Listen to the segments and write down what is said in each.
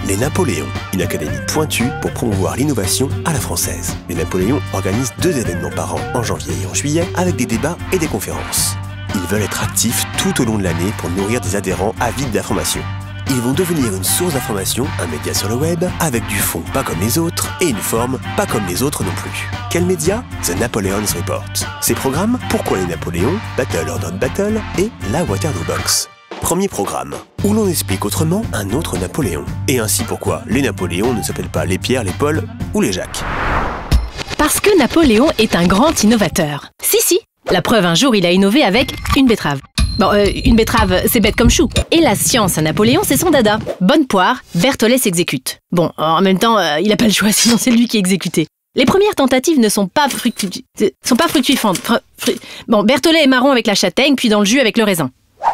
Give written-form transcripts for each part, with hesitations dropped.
Les Napoléons, une académie pointue pour promouvoir l'innovation à la française. Les Napoléons organisent 2 événements par an, en janvier et en juillet, avec des débats et des conférences. Ils veulent être actifs tout au long de l'année pour nourrir des adhérents avides d'informations. Ils vont devenir une source d'information, un média sur le web, avec du fond pas comme les autres et une forme pas comme les autres non plus. Quel média? The Napoleon's Report. Ces programmes, Pourquoi les Napoléons, Battle or Not Battle et la Waterloo Box. Premier programme, où l'on explique autrement un autre Napoléon. Et ainsi pourquoi les Napoléons ne s'appellent pas les Pierre, les Paul ou les Jacques. Parce que Napoléon est un grand innovateur. Si, la preuve, un jour, il a innové avec une betterave. Bon, une betterave, c'est bête comme chou. Et la science à Napoléon, c'est son dada. Bonne poire, Berthollet s'exécute. Bon, en même temps, il n'a pas le choix, sinon c'est lui qui est exécuté. Les premières tentatives ne sont pas fructifiantes. Bon, Berthollet est marron avec la châtaigne, puis dans le jus avec le raisin.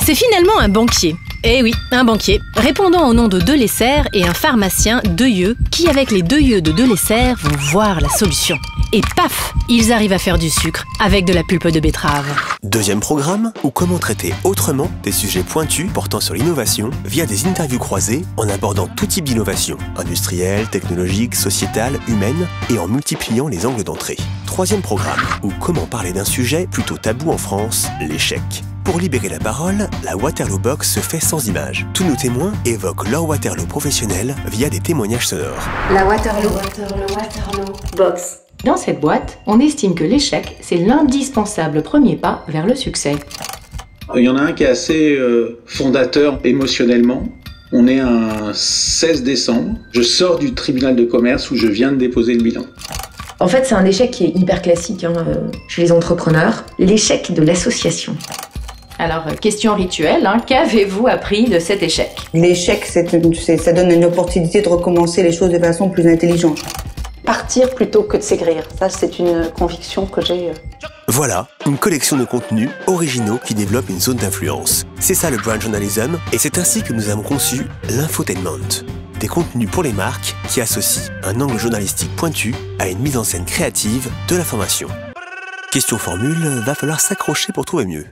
C'est finalement un banquier. Eh oui, un banquier, répondant au nom de Delessert et un pharmacien, Deuilleux, qui avec les Deuilleux de Delessert vont voir la solution. Et paf, ils arrivent à faire du sucre avec de la pulpe de betterave. Deuxième programme, ou comment traiter autrement des sujets pointus portant sur l'innovation via des interviews croisées en abordant tout type d'innovation, industrielle, technologique, sociétale, humaine, et en multipliant les angles d'entrée. Troisième programme, ou comment parler d'un sujet plutôt tabou en France, l'échec. Pour libérer la parole, la Waterloo Box se fait sans images. Tous nos témoins évoquent leur Waterloo professionnel via des témoignages sonores. La Waterloo Box. Dans cette boîte, on estime que l'échec, c'est l'indispensable premier pas vers le succès. Il y en a un qui est assez fondateur émotionnellement. On est un 16 décembre. Je sors du tribunal de commerce où je viens de déposer le bilan. En fait, c'est un échec qui est hyper classique chez les entrepreneurs. L'échec de l'association. Alors, question rituelle, qu'avez-vous appris de cet échec? L'échec, ça donne une opportunité de recommencer les choses de façon plus intelligente. Partir plutôt que de s'aigrir. Ça, c'est une conviction que j'ai. Voilà, une collection de contenus originaux qui développent une zone d'influence. C'est ça le brand journalism, et c'est ainsi que nous avons conçu l'infotainment. Des contenus pour les marques qui associent un angle journalistique pointu à une mise en scène créative de l'information. Question formule, va falloir s'accrocher pour trouver mieux.